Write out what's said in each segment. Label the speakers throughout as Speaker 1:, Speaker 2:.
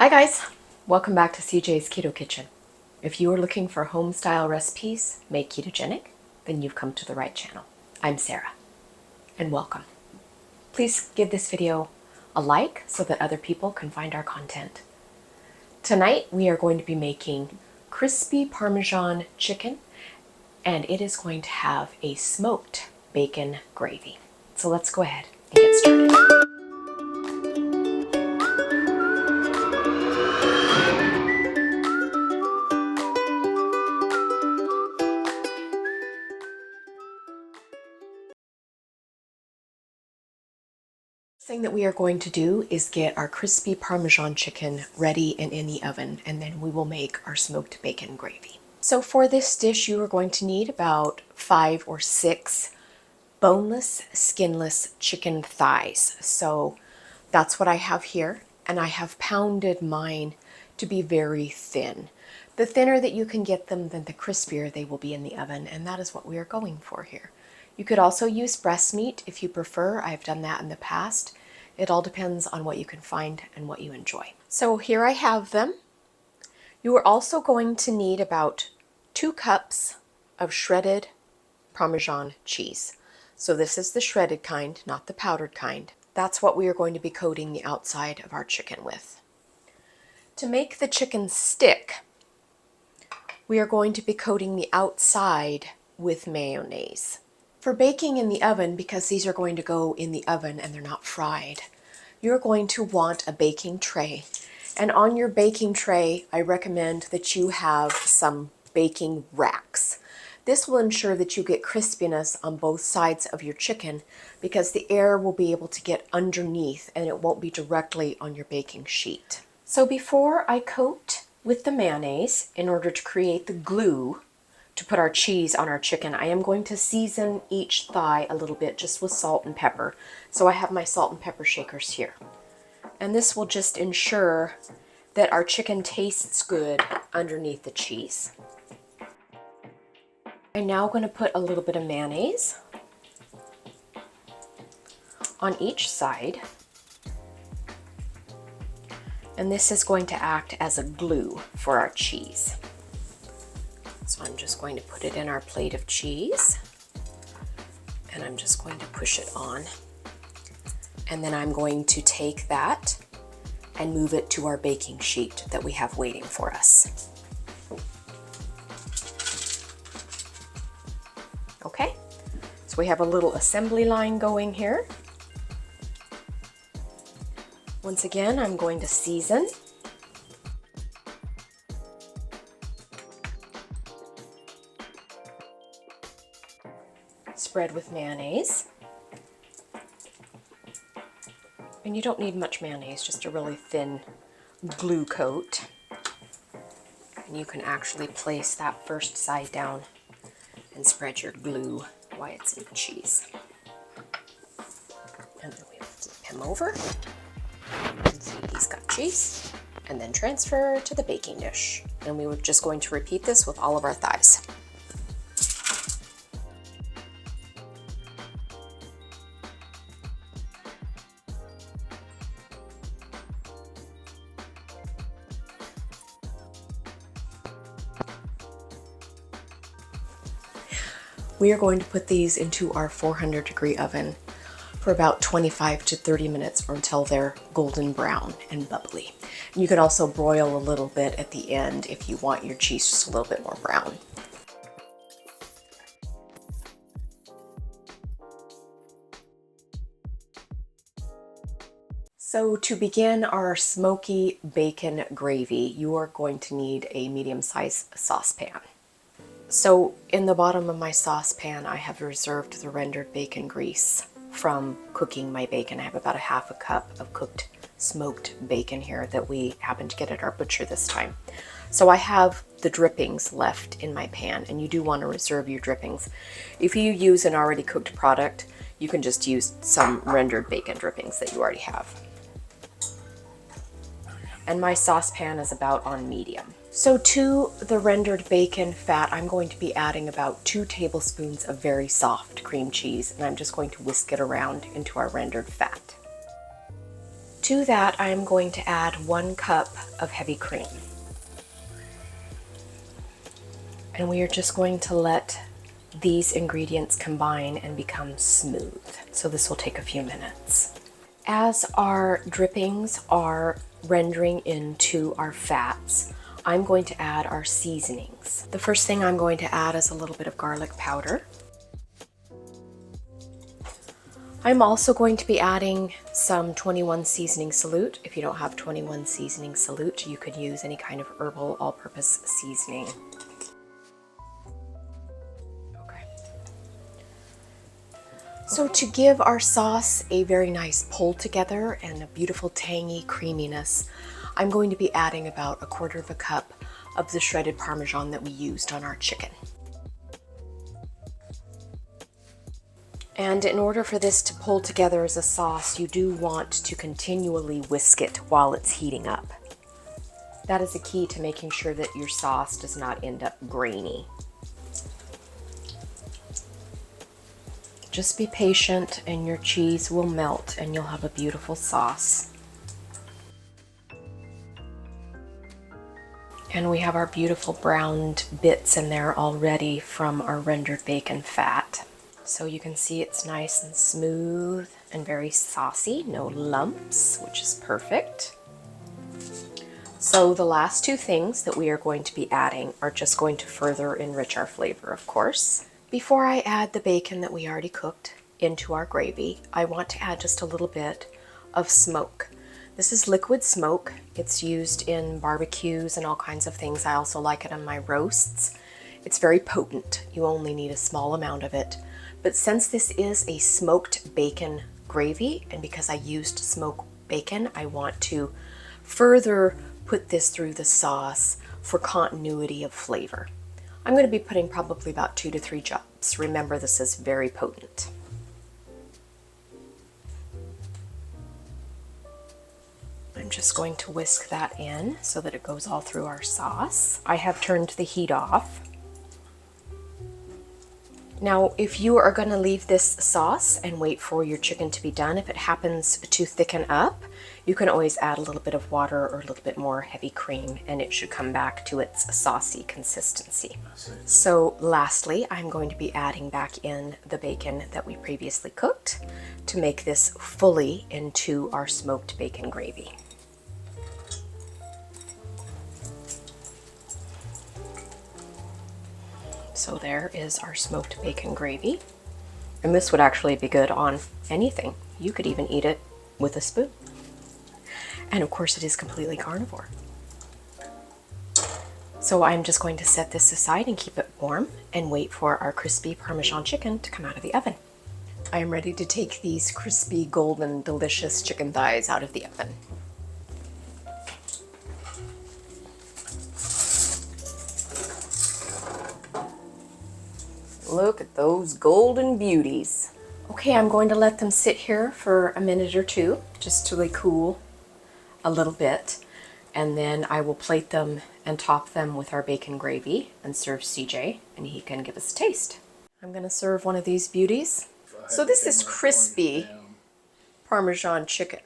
Speaker 1: Hi guys, welcome back to CJ's Keto Kitchen. If you are looking for home-style recipes made ketogenic, then you've come to the right channel. I'm Sarah, and welcome. Please give this video a like so that other people can find our content. Tonight we are going to be making crispy Parmesan chicken, and it is going to have a smoked bacon gravy. So let's go ahead and get started. Thing that we are going to do is get our crispy Parmesan chicken ready and in the oven, and then we will make our smoked bacon gravy. So for this dish, you are going to need about 5 or 6 boneless, skinless chicken thighs. So that's what I have here, and I have pounded mine to be very thin. The thinner that you can get them, then the crispier they will be in the oven, and that is what we are going for here. You could also use breast meat if you prefer. I've done that in the past. It all depends on what you can find and what you enjoy. So here I have them. You are also going to need about 2 cups of shredded Parmesan cheese. So this is the shredded kind, not the powdered kind. That's what we are going to be coating the outside of our chicken with. To make the chicken stick, we are going to be coating the outside with mayonnaise. For baking in the oven, because these are going to go in the oven and they're not fried, you're going to want a baking tray. And on your baking tray, I recommend that you have some baking racks. This will ensure that you get crispiness on both sides of your chicken because the air will be able to get underneath and it won't be directly on your baking sheet. So before I coat with the mayonnaise, in order to create the glue to put our cheese on our chicken, I am going to season each thigh a little bit just with salt and pepper. So I have my salt and pepper shakers here. And this will just ensure that our chicken tastes good underneath the cheese. I'm now going to put a little bit of mayonnaise on each side. And this is going to act as a glue for our cheese. So I'm just going to put it in our plate of cheese, and I'm just going to push it on. And then I'm going to take that and move it to our baking sheet that we have waiting for us. Okay, so we have a little assembly line going here. Once again, I'm going to season. Spread with mayonnaise. And you don't need much mayonnaise, just a really thin glue coat. And you can actually place that first side down and spread your glue while it's in the cheese. And then we flip him over. And see, he's got cheese. And then transfer to the baking dish. And we were just going to repeat this with all of our thighs. We are going to put these into our 400-degree oven for about 25 to 30 minutes or until they're golden brown and bubbly. And you can also broil a little bit at the end if you want your cheese just a little bit more brown. So to begin our smoky bacon gravy, you are going to need a medium-sized saucepan. So in the bottom of my saucepan, I have reserved the rendered bacon grease from cooking my bacon. I have about 1/2 cup of cooked smoked bacon here that we happened to get at our butcher this time. So I have the drippings left in my pan, and you do want to reserve your drippings. If you use an already cooked product, you can just use some rendered bacon drippings that you already have. And my saucepan is about on medium. So to the rendered bacon fat, I'm going to be adding about 2 tablespoons of very soft cream cheese, and I'm just going to whisk it around into our rendered fat. do that, I'm going to add 1 cup of heavy cream. And we are just going to let these ingredients combine and become smooth. So this will take a few minutes. As our drippings are rendering into our fats, I'm going to add our seasonings. The first thing I'm going to add is a little bit of garlic powder. I'm also going to be adding some 21 seasoning salute. If you don't have 21 seasoning salute, you could use any kind of herbal all-purpose seasoning. Okay. So to give our sauce a very nice pull together and a beautiful tangy creaminess, I'm going to be adding about 1/4 cup of the shredded Parmesan that we used on our chicken. And in order for this to pull together as a sauce, you do want to continually whisk it while it's heating up. That is the key to making sure that your sauce does not end up grainy. Just be patient and your cheese will melt and you'll have a beautiful sauce. And we have our beautiful browned bits in there already from our rendered bacon fat. So you can see it's nice and smooth and very saucy, no lumps, which is perfect. So the last 2 things that we are going to be adding are just going to further enrich our flavor, of course. Before I add the bacon that we already cooked into our gravy, I want to add just a little bit of smoke. This is liquid smoke. It's used in barbecues and all kinds of things. I also like it on my roasts. It's very potent. You only need a small amount of it. But since this is a smoked bacon gravy, and because I used smoked bacon, I want to further put this through the sauce for continuity of flavor. I'm going to be putting probably about 2 to 3 drops. Remember, this is very potent. I'm just going to whisk that in so that it goes all through our sauce. I have turned the heat off. Now, if you are going to leave this sauce and wait for your chicken to be done, if it happens to thicken up, you can always add a little bit of water or a little bit more heavy cream and it should come back to its saucy consistency. So lastly, I'm going to be adding back in the bacon that we previously cooked to make this fully into our smoked bacon gravy. So there is our smoked bacon gravy. And this would actually be good on anything. You could even eat it with a spoon. And of course it is completely carnivore. So I'm just going to set this aside and keep it warm and wait for our crispy Parmesan chicken to come out of the oven. I am ready to take these crispy, golden, delicious chicken thighs out of the oven. Look at those golden beauties. Okay, I'm going to let them sit here for a minute or 2, just to cool a little bit. And then I will plate them and top them with our bacon gravy and serve CJ, and he can give us a taste. I'm going to serve one of these beauties. So this is crispy Parmesan chicken.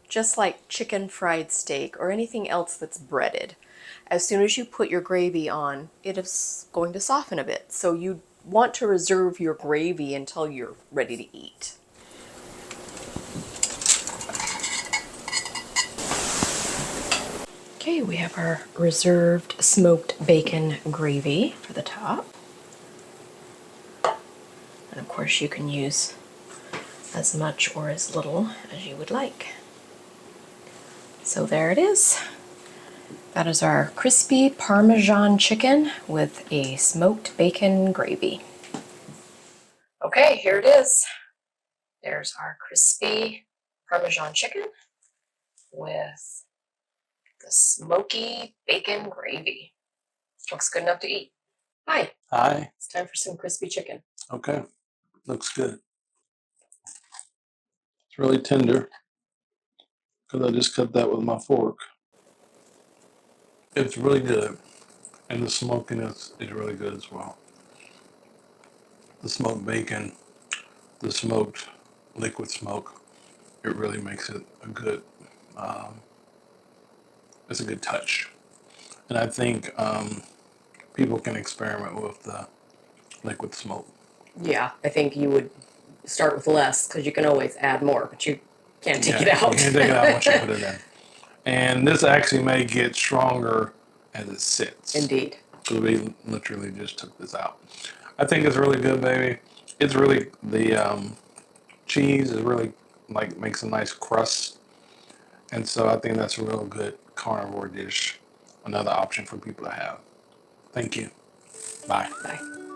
Speaker 1: Just like chicken fried steak or anything else that's breaded. As soon as you put your gravy on, it is going to soften a bit. So you want to reserve your gravy until you're ready to eat. Okay, we have our reserved smoked bacon gravy for the top. And of course you can use as much or as little as you would like. So there it is. That is our crispy Parmesan chicken with a smoked bacon gravy. Okay, here it is. There's our crispy Parmesan chicken with the smoky bacon gravy. Looks good enough to eat. Hi.
Speaker 2: Hi.
Speaker 1: It's time for some crispy chicken.
Speaker 2: Okay. Looks good. It's really tender because I just cut that with my fork. It's really good. And the smokiness is really good as well. The smoked bacon, the smoked liquid smoke, it really makes it a good It's a good touch. And I think people can experiment with the liquid smoke.
Speaker 1: Yeah, I think you would start with less because you can always add more, but you can't take it out.
Speaker 2: You can't take it out once you put it in. And this actually may get stronger as it sits.
Speaker 1: Indeed.
Speaker 2: So we literally just took this out. I think it's really good, baby. It's really, the cheese is really, like, makes a nice crust. And so I think that's a real good carnivore dish. Another option for people to have. Thank you. Bye.
Speaker 1: Bye.